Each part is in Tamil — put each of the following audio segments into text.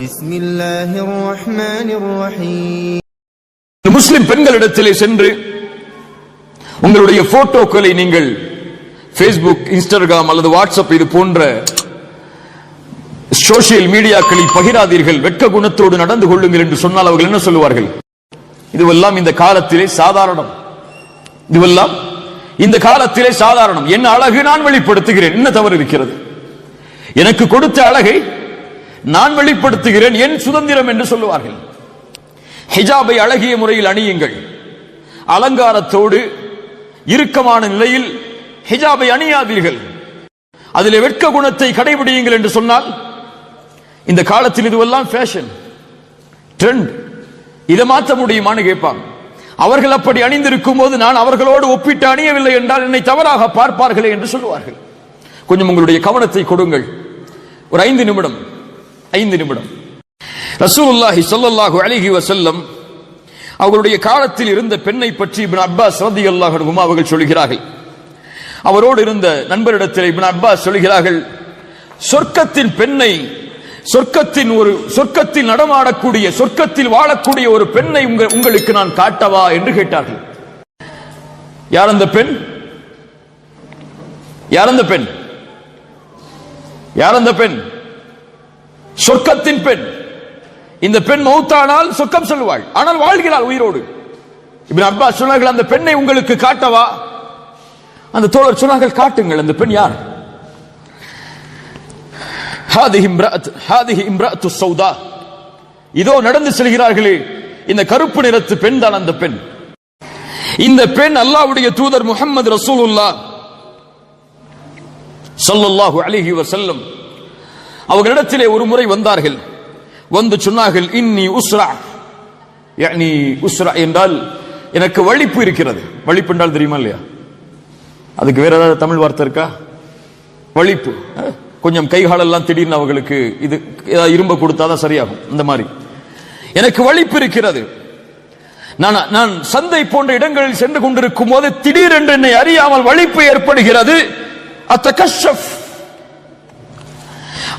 பிஸ்மில்லாஹிர் ரஹ்மானிர் ரஹீம். முஸ்லிம் பெண்களிடத்திலே சென்று உங்களுடைய போட்டோக்களை நீங்கள் Facebook, Instagram அல்லது வாட்ஸ்அப் இது போன்ற சோசியல் மீடியாக்களில் பகிராதீர்கள், வெட்க குணத்தோடு நடந்து கொள்ளுங்கள் என்று சொன்னால் அவர்கள் என்ன சொல்லுவார்கள்? இதுவெல்லாம் இந்த காலத்திலே சாதாரணம், இதுவெல்லாம் இந்த காலத்திலே சாதாரணம். என் அழகு நான் வெளிப்படுத்துகிறேன், என்ன தவறு இருக்கிறது? எனக்கு கொடுத்த அழகை நான் வெளிப்படுத்துகிறேன், என் சுதந்திரம் என்று சொல்லுவார்கள். ஹிஜாபை அழகிய முறையில் அணியுங்கள், அலங்காரத்தோடு இறுக்கமான நிலையில் ஹிஜாபை அணியாதீர்கள், அதிலே வெட்க குணத்தை கடைபிடியுங்கள் என்று சொன்னால் இந்த காலத்தில் இதுவெல்லாம் ஃபேஷன், ட்ரெண்ட், இதை மாற்ற முடியுமான்னு கேட்பாங்க. அவர்கள் அப்படி அணிந்திருக்கும் போது நான் அவர்களோடு ஒப்பிட்டு அணியவில்லை என்றால் என்னை தவறாக பார்ப்பார்களே என்று சொல்லுவார்கள். கொஞ்சம் உங்களுடைய கவனத்தை கொடுங்கள். ஒரு 5 நிமிடம் ரசூலுல்லாஹி ஸல்லல்லாஹு அலைஹி வஸல்லம் அவர்களுடைய காலத்தில் இருந்த பெண்ணை பற்றி இப்னு அப்பாஸ் ரலியல்லாஹு அன்ஹு அவர்கள் சொல்கிறார்கள். அவரோடு இருந்த நண்பரிடத்தில் இப்னு அப்பாஸ் சொல்கிறார்கள், சொர்க்கத்தின் பெண்ணை, சொர்க்கத்தில் நடமாடக்கூடிய, சொர்க்கத்தில் வாழக்கூடிய ஒரு பெண்ணை உங்களுக்கு நான் காட்டவா என்று கேட்டார்கள். யார் அந்த பெண்? யார் அந்த பெண்? யார் அந்த பெண்? சொர்க்கத்தின் பெண். இந்த பெண் மௌத்தானால் சொர்க்கம் சொல்லுவாள், ஆனால் வாழ்கிறாள் உயிரோடு. இப்னு அப்பாஸ் சொன்னார்கள், அந்த பெண்ணை உங்களுக்கு காட்டவா? அந்த தோழர் சொன்னார்கள், காட்டுங்கள். அந்த பெண் யார்? ஹாதிஹி இம்ரஅத்து ஸௌதா, இதோ நடந்து செல்கிறார்களே இந்த கருப்பு நிறத்து பெண் தான் அந்த பெண். இந்த பெண் அல்லாஹ்வுடைய தூதர் முஹம்மது ரசூலுல்லாஹ் ஸல்லல்லாஹு அலைஹி வஸல்லம் அவர்களிடத்திலே ஒரு முறை வந்தார்கள். வந்து சொன்னார்கள், இன்னி உஸ்ரா, யானி உஸ்ரா என்றால் எனக்கு வலிப்பு இருக்கிறது. வலிப்பு என்றால் தெரியுமா இல்லையா? அதுக்கு வேற ஏதாவது தமிழ் வார்த்தை இருக்கா? வலிப்பு, கொஞ்சம் கைகாலெல்லாம் திடீர்னு அவங்களுக்கு இது ஏதாவது இரும்ப கொடுத்தாதான் சரியாகும். இந்த மாதிரி எனக்கு வலிப்பு இருக்கிறது. நான் சந்தை போன்ற இடங்களில் சென்று கொண்டிருக்கும் போது திடீரென்று என்னை அறியாமல் வலிப்பு ஏற்படுகிறது. அத்தகஷஃப்,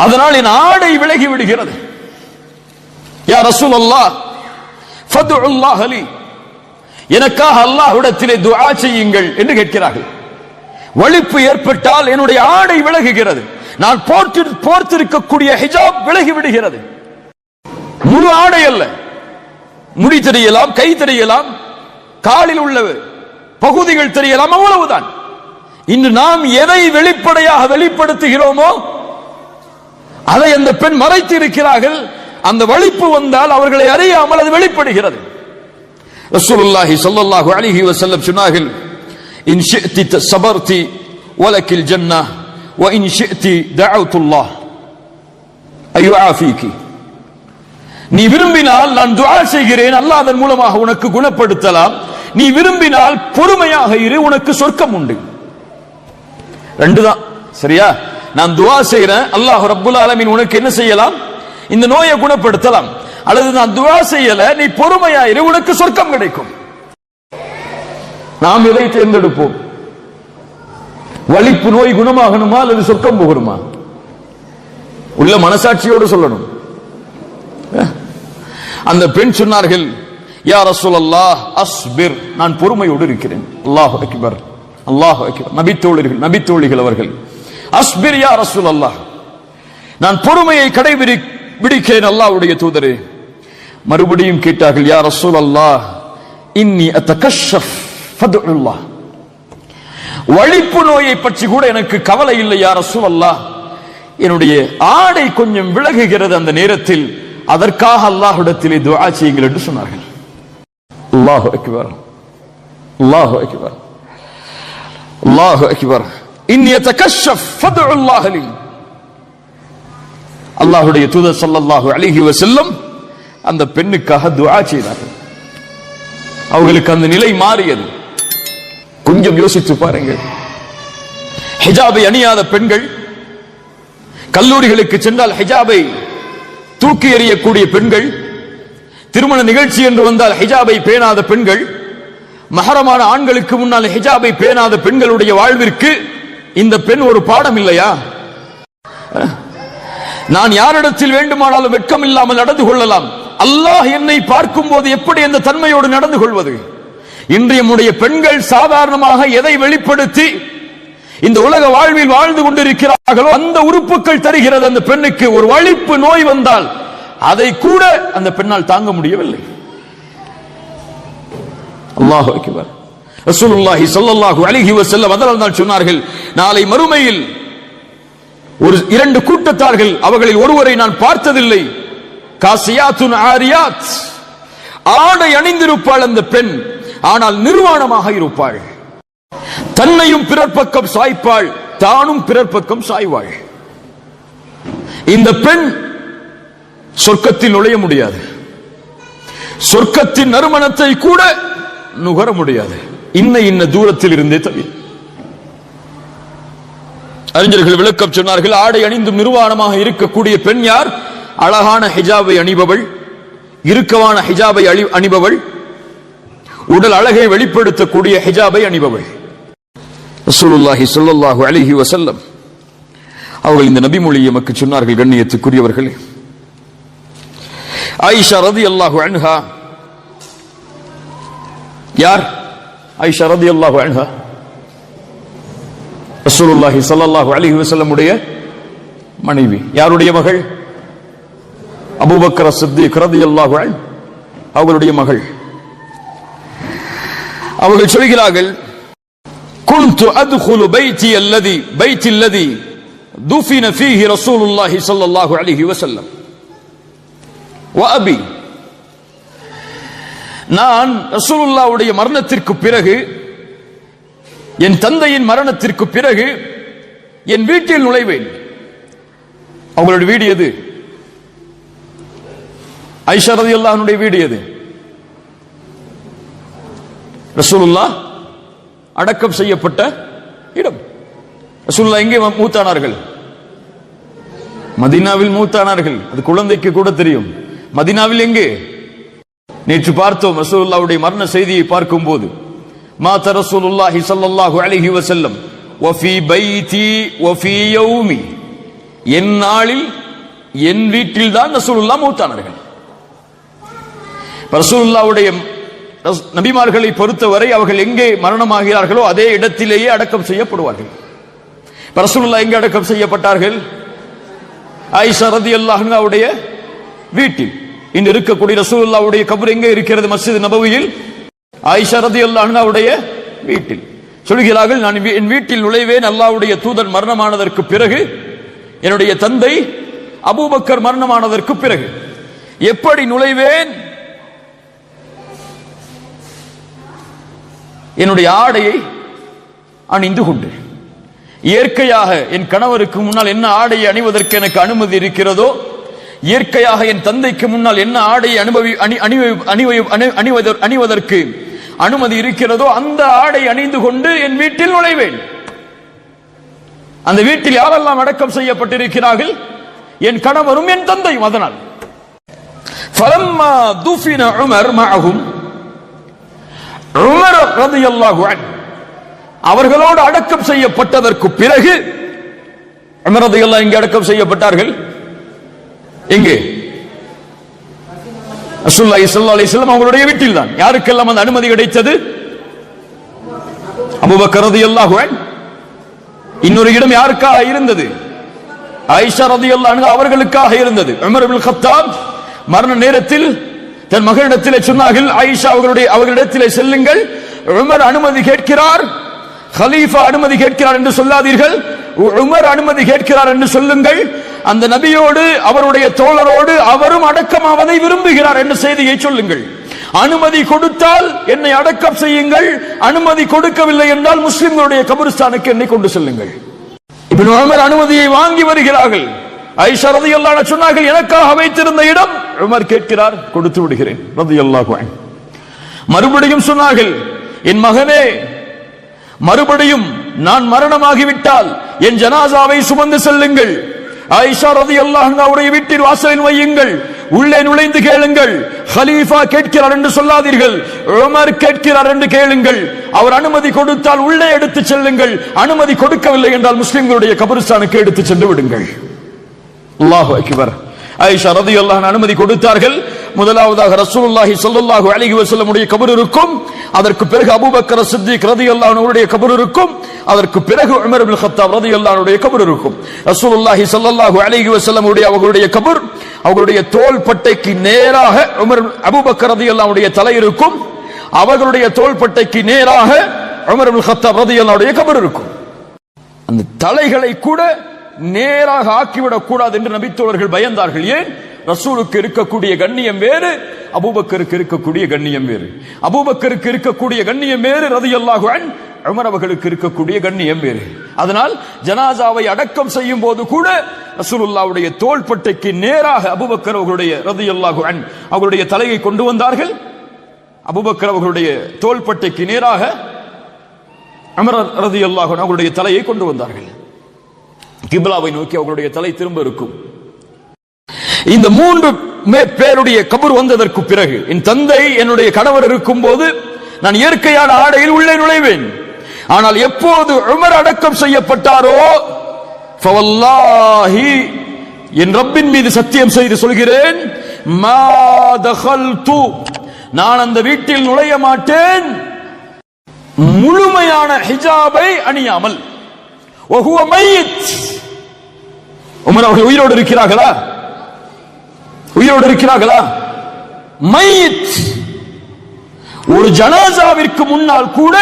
அதனால் என் ஆடை விலகி விடுகிறது. யா ரசூலல்லாஹ் ஃபதுல்லாஹ் லி, எனக்காக அல்லாஹ்விடத்திலே துஆ செய்யுங்கள் என்று கேட்கிறார்கள். வலிப்பு ஏற்பட்டால் என்னுடைய ஆடை விலகுகிறது, நான் போர்த்திருக்கக்கூடிய ஹிஜாப் விலகி விடுகிறது. முழு ஆடை அல்ல, முடி தெரியலாம், கை தெரியலாம், காலில் உள்ள பகுதிகள் தெரியலாம், அவ்வளவுதான். இன்று நாம் எதை வெளிப்படையாக வெளிப்படுத்துகிறோமோ அதை அந்த பெண் மறைத்து இருக்கிறார்கள். அந்த வலிப்பு வந்தால் அவர்களை அறியாமல் அது வெளிப்படுகிறது. ரசூலுல்லாஹி ஸல்லல்லாஹு அலைஹி வஸல்லம் சொன்னார்கள், இன் ஷி'தி ஸபர்தி வலக்கில் ஜன்னah வ இன் ஷி'தி தஅவுத்துல்லாஹ் அய்யுஆஃபீகி, நீ விரும்பினால் நான் துஆ செய்கிறேன், அல்லாஹ் அதன் மூலமாக உனக்கு குணப்படுத்தலாம். நீ விரும்பினால் பொறுமையாக இரு, உனக்கு சொர்க்கம் உண்டு. ரெண்டு தான், சரியா? நான் துஆ செய்கிறேன், அல்லாஹ் ரப்புல் ஆலமீன் உனக்கு என்ன செய்யலாம்? இந்த நோயை குணப்படுத்தலாம். அல்லது நான் துஆ செய்யல, நீ பொறுமையா இரு, உனக்கு சொர்க்கம் கிடைக்கும். நாம் எதை தேர்ந்தெடுப்போம்? வலிப்பு நோய் குணமாகணுமா அல்லது சொர்க்கம் போகணுமா? உள்ள மனசாட்சியோடு சொல்லணும். அந்த பெண் சொன்னார்கள், யா ரசூலல்லாஹ் அஸ்பிர், நான் பொறுமையோடு இருக்கிறேன். அல்லாஹு அக்பர், அல்லாஹு அக்பர். நபித்தோழிகள் அவர்கள், அஸ்பிர் யா ரசூலல்லாஹ், நான் பொறுமையை கடைபிடிக்கிறேன் அல்லாஹ்வுடைய தூதரே. மறுபடியும் கேட்டார்கள், யா ரசூலல்லாஹ் இன்னி அத்தகஷஃப் ஃபதுல்லாஹ், வலிப்பு நோயை பற்றி கூட எனக்கு கவலை இல்லை யா ரசூலல்லாஹ், என்னுடைய ஆடை கொஞ்சம் விலகுகிறது அந்த நேரத்தில், அதற்காக அல்லாஹ்விடத்திலே துஆ செய்யுங்கள் என்று சொன்னார்கள். அல்லாஹு அக்பர், அல்லாஹு அக்பர், அல்லாஹு அக்பர். இன்னி அத்தகஷஃப் ஃபதுல்லாஹ் லி, அல்லாஹ்வுடைய தூதர் ஸல்லல்லாஹு அலைஹி வஸல்லம் அந்த பெண்ணுக்காக துஆ செய்தார்கள். அவங்களுக்கு அந்த நிலை மாறியது. கொஞ்சம் யோசித்து பாருங்கள். ஹிஜாபை அணியாத பெண்கள், கல்லூரிகளுக்கு சென்றால் ஹிஜாபை தூக்கி எறியக்கூடிய பெண்கள், திருமண நிகழ்ச்சி என்று வந்தால் ஹிஜாபை பேணாத பெண்கள், மஹரமான ஆண்களுக்கு முன்னால் ஹிஜாபை பேணாத பெண்களுடைய வாழ்விற்கு இந்த பெண் ஒரு பாடம் இல்லையா? நான் யாரிடத்தில் வேண்டுமானாலும் வெட்கம் இல்லாமல் நடந்து கொள்ளலாம். அல்லாஹ் என்னை பார்க்கும் போது எப்படி அந்த தன்மையோடு நடந்து கொள்வது? இன்றைய நம்முடைய பெண்கள் சாதாரணமாக எதை வெளிப்படுத்தி இந்த உலக வாழ்வில் வாழ்ந்து கொண்டிருக்கிறார்களோ அந்த உறுப்புகள் தருகிறது அந்த பெண்ணுக்கு. ஒரு வலிப்பு நோய் வந்தால் அதை கூட அந்த பெண்ணால் தாங்க முடியவில்லை. அல்லாஹு அக்பர். ரசூலுல்லாஹி ஸல்லல்லாஹு அலைஹி வஸல்லம் அதனால் சொன்னார்கள், நாளை மறுமையில் ஒரு இரண்டு கூட்டத்தார்கள், அவர்களில் ஒருவரை நான் பார்த்ததில்லை. காசியாத்துன் ஆரியாத், ஆடை அணிந்திருப்பாள் அந்த பெண், ஆனால் நிர்வாணமாக இருப்பாள். தன்னையும் பிறர் பக்கம் சாய்ப்பாள், தானும் பிறர் பக்கம் சாய்வாள். இந்த பெண் சொர்க்கத்தில் நுழைய முடியாது, சொர்க்கத்தின் நறுமணத்தை கூட நுகர முடியாது. இன்ன தூரத்தில் இருந்தே தவிர. அறிஞர்கள் விளக்கம் சொன்னார்கள், ஆடை அணிந்து நிர்வாணமாக இருக்கக்கூடிய பெண் யார்? அழகான ஹிஜாபை அணிபவள், இறுக்கமான ஹிஜாபை அணிபவள், உடல் அழகை வெளிப்படுத்தக்கூடிய ஹிஜாபை அணிபவள். ரசூலுல்லாஹி ஸல்லல்லாஹு அலைஹி வஸல்லம் அவர்கள் இந்த நபி மொழியை நமக்கு சொன்னார்கள். கண்ணியத்துக்குரியவர்களே, ஆயிஷா ரலியல்லாஹு அன்ஹா யார்? ஆயிஷா ரலியல்லாஹு அன்ஹா ரசூலுல்லாஹி ஸல்லல்லாஹு அலைஹி வஸல்லம் உடைய மனைவி. யாருடைய மகள்? அபூபக்கர் சித்திக் ரலியல்லாஹு அன்ஹு அவர்களுடைய மகள். அவர்கள் சொல்கிறார்கள், كنت أدخل بيتي الذي دفن فيه رسول الله صلى الله عليه وسلم وأبي. நான் ரசூலுல்லாஹ்வுடைய மரணத்திற்கு பிறகு, என் தந்தையின் மரணத்திற்கு பிறகு என் வீட்டில் நுழைவேன். அவங்களுடைய வீடு எது? ஆயிஷா ரலியல்லாஹு அன்ஹுடைய வீடு எது? ரசூலுல்லாஹ் அடக்கம் செய்யப்பட்ட இடம். ரசூலுல்லாஹ் எங்கே மூத்தானார்கள்? மதீனாவில் மூத்தானார்கள். அது குழந்தைக்கு கூட தெரியும். மதீனாவில் எங்கே? நேற்று பார்த்தோம் ரசூலுல்லாஹ்வுடைய மரண செய்தியை பார்க்கும் போது, மாத ரசூலுல்லாஹி ஸல்லல்லாஹு அலைஹி வஸல்லம் வஃபி பைதி வஃபி யௌமி, என் நாளில் என் வீட்டில் தான் ரசூலுல்லாஹ் மூத்தானார்கள். ரசூலுல்லாஹ்வுடைய நபிமார்களை பொறுத்தவரை அவர்கள் எங்கே மரணமாகிறார்களோ அதே இடத்திலேயே அடக்கம் செய்யப்படுவார்கள். ரசூலுல்லாஹ் எங்கே அடக்கம் செய்யப்பட்டார்கள்? ஆயிஷா ரலியல்லாஹு அன்ஹாவுடைய வீட்டில். இன்று இருக்கக்கூடிய ரசூலுல்லாஹ்வுடைய கபர் எங்கே இருக்கிறது? மஸ்ஜித் நபவியில். ஆயிஷா ரலியல்லாஹு அன்ஹாவுடைய வீட்டில். சொல்கிறார்கள், நான் என் வீட்டில் நுழைவேன் அல்லாஹ்வுடைய தூதர் மரணமானதற்கு பிறகு, என்னுடைய தந்தை அபூபக்கர் மரணமானதற்கு பிறகு. எப்படி நுழைவேன்? என்னுடைய ஆடையை அணிந்து கொண்டு, இயற்கையாக என் கணவருக்கு முன்னால் என்ன ஆடையை அணிவதற்கு எனக்கு அனுமதி இருக்கிறதோ, இயற்கையாக என் தந்தைக்கு முன்னால் என்ன ஆடையை அணிவதற்கு அனுமதி இருக்கிறதோ அந்த ஆடை அணிந்து கொண்டு என் வீட்டில் நுழைவேன். அந்த வீட்டில் யாரெல்லாம் அடக்கம் செய்யப்பட்டிருக்கிறார்கள்? என் கணவரும் என் தந்தையும். அதனால் ஃபலம்மா துஃபின உமர் மஅஹும், உமர் ரலியல்லாஹு அன்ஹு அவர்களோடு அடக்கம் செய்யப்பட்டதற்கு பிறகு, உமர் ரலியல்லாஹு எங்கே அடக்கம் செய்யப்பட்டார்கள்? எங்கே? ரசூலுல்லாஹி ஸல்லல்லாஹு அலைஹி வஸல்லம் அவங்களுடைய வீட்டில் தான். யாருக்கெல்லாம் அந்த அனுமதி கிடைத்தது? அபூபக்கர் ரலியல்லாஹு அன்ஹு. இன்னொரு இடம் யாருக்காக இருந்தது? ஆயிஷா ரலியல்லாஹு அன்ஹா அவர்களுக்காக இருந்தது. உமர் இப்னு கத்தாப் மரண நேரத்தில் தன் மகளிடத்திலே சொன்னார்கள், ஆயிஷா அவர்களிடத்திலே செல்லுங்கள், உமர் அனுமதி கேட்கிறார், கலீஃபா அனுமதி கேட்கிறார் என்று சொல்லாதீர்கள், உமர் அனுமதி கேட்கிறார் என்று சொல்லுங்கள். அந்த நபியோடு அவருடைய தோழரோடு அவரும் அடக்கமாவதை விரும்புகிறார் என்ற செய்தியை சொல்லுங்கள். அனுமதி கொடுத்தால் என்னை அடக்கம் செய்யுங்கள், அனுமதி கொடுக்கவில்லை என்றால் முஸ்லிம்களுடைய கபரிஸ்தானுக்கு என்னை கொண்டு செல்லுங்கள். இப்னு உமர் அனுமதியை வாங்கி வருகிறார்கள். ஆயிஷா ரலியல்லாஹு அன்ஹா சொன்னார்கள், எனக்காக வைத்திருந்த இடம் உமர் கேட்கிறார், கொடுத்து விடுகிறேன் ரலியல்லாஹு அன்ஹு. மறுபடியும் சொன்னார்கள், என் மகனே, மறுபடியும் நான் மரணமாகிவிட்டால் என் ஜனாசாவை சுமந்து செல்லுங்கள், ஆயிஷா ரலியல்லாஹு அன்ஹாவுடைய வீட்டில் வாசலில் வையுங்கள், உள்ளே நுழைந்து கேளுங்கள், கலீஃபா கேட்கிறார் என்று சொல்லாதீர்கள், உமர் கேட்கிறார் என்று கேளுங்கள், அவர் அனுமதி கொடுத்தால் உள்ளே எடுத்து செல்லுங்கள், அனுமதி கொடுக்கவில்லை என்றால் முஸ்லிம்களுடைய கபரிஸ்தானுக்கு எடுத்து சென்று விடுங்கள். அல்லாஹு அக்பர். ஆயிஷா ரலியல்லாஹு அன்ஹா அனுமதி கொடுத்தார்கள். முதலாவதாக ரசூலுல்லாஹி ஸல்லல்லாஹு அலைஹி வஸல்லம் உடைய கபர் இருக்கும், அதற்கு பிறகு அபூபக்கர் சித்திக் ரலியல்லாஹு அன்ஹு உடைய கபர் இருக்கும், அதற்கு பிறகு உமர் இப்னு கத்தாப் ரலியல்லாஹு அன்ஹு உடைய கபர் இருக்கும். ரசூலுல்லாஹி ஸல்லல்லாஹு அலைஹி வஸல்லம் உடைய அவர்களுடைய கபர், அவர்களுடைய தோள்பட்டைக்கு நேராக அபூபக்கர் ரலியல்லாஹு அன்ஹு தலை இருக்கும், அவர்களுடைய தோள்பட்டைக்கு நேராக உமர் இப்னு கத்தாப் ரலியல்லாஹு அன்ஹு கபர் இருக்கும். அந்த தலைகளை கூட நேராக ஆக்கிவிடக் கூடாது என்று நபித்தோழர்கள் பயந்தார்கள். ஏன்? ரசூலுக்கு இருக்கக்கூடிய கண்ணியம் வேறு, அபூபக்கருக்கு இருக்கக்கூடிய கண்ணியம் வேறு. அபூபக்கருக்கு இருக்கக்கூடிய கண்ணியம் வேறு, ரலியல்லாஹு அன்ஹு. உமர் அவர்களுக்கு இருக்கக்கூடிய கண்ணியம் வேறு. அதனால் ஜனாசாவை அடக்கம் செய்யும் போது கூட ரசூலுல்லாஹ்வுடைய தோள்பட்டைக்கு நேராக அபூபக்கர் அவர்களுடைய ரலியல்லாஹு அன்ஹு அவர்களுடைய தலையை கொண்டு வந்தார்கள். அபூபக்கர் அவர்களுடைய தோள்பட்டைக்கு நேராக உமர் ரலியல்லாஹு அன்ஹு அவர்களுடைய தலையை கொண்டு வந்தார்கள். கிப்லாவை நோக்கி அவர்களுடைய தலை திரும்ப இருக்கும். இந்த 3 பேருடைய கபர் வந்ததற்கு பிறகு என் தந்தை என்னுடைய கணவர் இருக்கும் போது நான் இயற்கையான ஆடையில் உள்ளே நுழைவேன். ஆனால் எப்போது உமர் அடக்கம் செய்யப்பட்டாரோ, ஃபவல்லாஹி, என் ரப்பின் மீது சத்தியம் செய்து சொல்கிறேன், மா தகல்து, நான் அந்த வீட்டில் நுழைய மாட்டேன் முழுமையான ஹிஜாபை அணியாமல். வஹுவ மையித், உமர் அவர்கள் உயிரோடு இருக்கிறார்களா? உயிரோடு இருக்கிறார்களா? மையித். ஒரு ஜனாசாவிற்கு முன்னால் கூட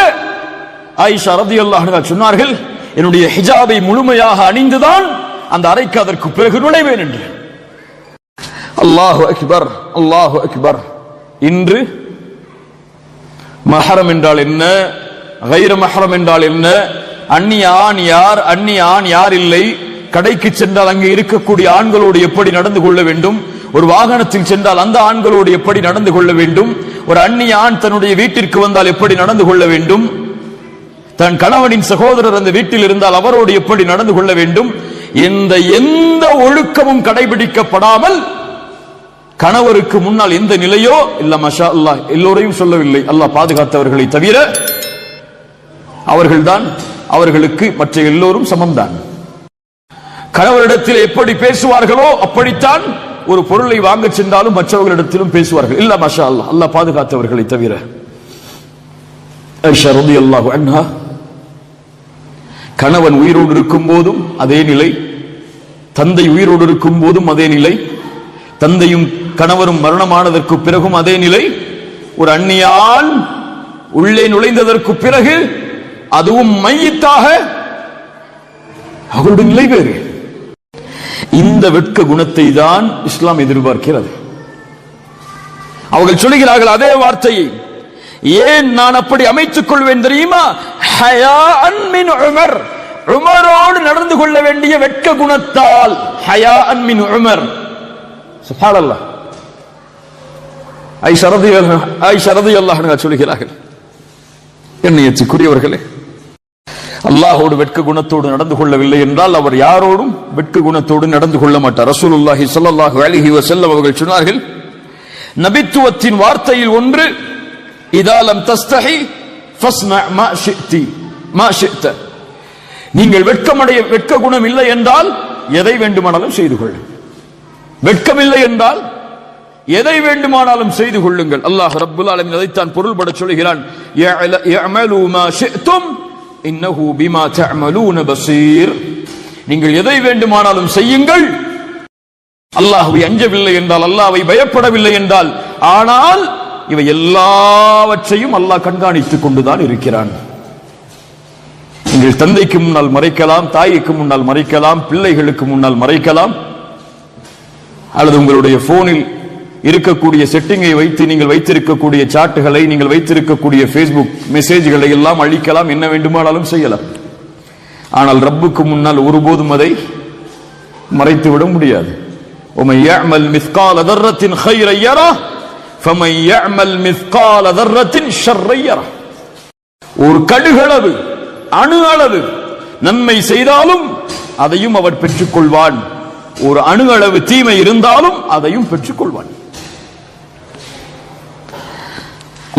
ஆயிஷா ரலியல்லாஹு அன்ஹா சொன்னார்கள், என்னுடைய ஹிஜாபை முழுமையாக அணிந்துதான் அந்த அறைக்கு அதற்கு பிறகு நுழைவேன் என்று. அல்லாஹு அக்பர், அல்லாஹு அக்பர். இன்று மஹரம் என்றால் என்ன, கைர மஹரம் என்றால் என்ன, அந்நிய ஆண் யார், அந்நிய ஆண் யார் இல்லை, கடைக்கு சென்றால் அங்கே இருக்கக்கூடிய ஆண்களோடு எப்படி நடந்து கொள்ள வேண்டும், ஒரு வாகனத்தில் சென்றால் அந்த ஆண்களோடு எப்படி நடந்து கொள்ள வேண்டும், ஒரு அந்நிய ஆண் தன்னுடைய வீட்டிற்கு வந்தால் எப்படி நடந்து கொள்ள வேண்டும், தன் கணவனின் சகோதரர் அந்த வீட்டில் இருந்தால் அவரோடு எப்படி நடந்து கொள்ள வேண்டும், எந்த ஒழுக்கமும் கடைபிடிக்கப்படாமல் கணவருக்கு முன்னால் எந்த நிலையோ இல்ல, மஷா அல்லாஹ், எல்லோரையும் சொல்லவில்லை, அல்லாஹ் பாதுகாத்தவர்களை தவிர அவர்கள்தான், அவர்களுக்கு மற்ற எல்லோரும் சமம்தான். கணவரிடத்தில் எப்படி பேசுவார்களோ அப்படித்தான் ஒரு பொருளை வாங்க சென்றாலும் மற்றவர்களிடத்திலும் பேசுவார்கள். இல்ல, மஷா அல்லாஹ், அல்லாஹ் பாதுகாத்தவர்களை தவிர. ஆயிஷா ரலியல்லாஹு அன்ஹா, கணவன் உயிரோடு இருக்கும் போதும் அதே நிலை, தந்தை உயிரோடு இருக்கும் போதும் அதே நிலை, தந்தையும் கணவரும் மரணமானதற்கு பிறகும் அதே நிலை, ஒரு அந்நியான் உள்ளே நுழைந்ததற்கு பிறகு அதுவும் மையித்தாக அவருடைய நிலை வேறு. இந்த வெட்க குணத்தை தான் இஸ்லாம் எதிர்பார்க்கிறது. அவர்கள் சொல்கிறார்கள் அதே வார்த்தையை. ஏன் நான் அப்படி அமைத்துக் கொள்வேன் தெரியுமா? ஹயாஅன் மின் உமர், உமரோடு நடந்து கொள்ள வேண்டிய வெட்க குணத்தால். ஹயாஅன் மின் உமர். சுப்ஹானல்லாஹ். ஆயிஷா ரலியல்லாஹு அன்ஹா சொல்கிறார்கள், கண்ணியத்துக்குரியவர்களே, அல்லாஹ்வோடு வெட்க குணத்தோடு நடந்து கொள்ளவில்லை என்றால் அவர் யாரோடும் வெட்க குணத்தோடு நடந்து கொள்ள மாட்டார். ரசூலுல்லாஹி ஸல்லல்லாஹு அலைஹி வஸல்லம் அவர்கள் சொன்னார்கள், நபித்துவத்தின் வார்த்தையில் ஒன்று, இதா லம் தஸ்தஹி ஃபஸ்னா மா ஷி'தி மா ஷி'த, நீங்கள் வெட்க குணம் இல்லை என்றால் எதை வேண்டுமானாலும் செய்து கொள்ளுங்கள். வெட்கமில்லை என்றால் எதை வேண்டுமானாலும் செய்து கொள்ளுங்கள். அல்லாஹ் ரப்புல் ஆலமீன் அதைத்தான் பொருள்பட சொல்கிறான், யஅமலு மா ஷி'தும் இன்னஹு பிமா தஅமலூன பஸீர். நீங்கள் எதை வேண்டுமானாலும் செய்யுங்கள். அல்லாஹ்வை அஞ்சவில்லை என்றால், அல்லாஹ்வை பயப்படவில்லை என்றால், ஆனால் இவை எல்லாவற்றையும் அல்லாஹ் கண்காணித்துக் கொண்டுதான் இருக்கிறான். நீங்கள் தந்தைக்கு முன்னால் மறைக்கலாம், தாய்க்கு முன்னால் மறைக்கலாம், பிள்ளைகளுக்கு முன்னால் மறைக்கலாம், அல்லது உங்களுடைய போனில் இருக்கக்கூடிய செட்டிங்கை வைத்து நீங்கள் வைத்திருக்கக்கூடிய சாட்டுகளை, நீங்கள் வைத்திருக்கக்கூடிய ஃபேஸ்புக் மெசேஜ்களை எல்லாம் அழிக்கலாம், என்ன வேண்டுமானாலும் செய்யலாம். ஆனால் ரப்புக்கு முன்னால் ஒருபோதும் அதை மறைத்துவிட முடியாது. وَمَنْ يَعْمَلْ مِثْقَالَ ذَرَّةٍ خَيْرًا يَرَهُ فَمَنْ يَعْمَلْ مِثْقَالَ ذَرَّةٍ شَرًّا يَرَهُ. ஒரு கடுகளவு, அணு அளவு நன்மை செய்தாலும் அதையும் அவர் பெற்றுக் கொள்வான். ஒரு அணு அளவு தீமை இருந்தாலும் அதையும் பெற்றுக் கொள்வான்.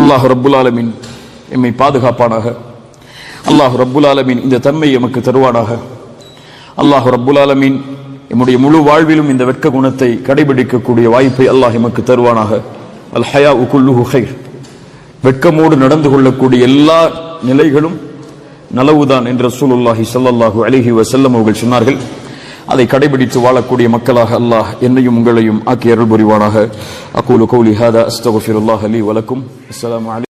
அல்லாஹ் ரப்புல் ஆலமீன் எம்மை பாதுகாப்பானாக. அல்லாஹ் ரப்புல் ஆலமீன் இந்த தன்மை எமக்கு தருவானாக. அல்லாஹ் ரப்புல் ஆலமீன் நம்முடைய முழு வாழ்விலும் இந்த வெட்க குணத்தை கடைபிடிக்கக்கூடிய வாய்ப்பை அல்லாஹ் எமக்கு தருவானாக. அல் ஹயாஉ குல்லுஹு கைர். வெட்கமோடு நடந்து கொள்ளக்கூடிய எல்லா நிலைகளும் நலவுதான் என்று ரசூலுல்லாஹி ஸல்லல்லாஹு அலைஹி வஸல்லம் அவர்கள் சொன்னார்கள். அதை கடைபிடித்து வாழக்கூடிய மக்களாக அல்லாஹ் என்னையும் உங்களையும் ஆக்கி அருள் புரிவானாக. அகூலு கௌலி ஹாதா அஸ்தக்ஃபிருல்லாஹ லீ வ லக்கும். அஸ்ஸலாமு அலைக்கும்.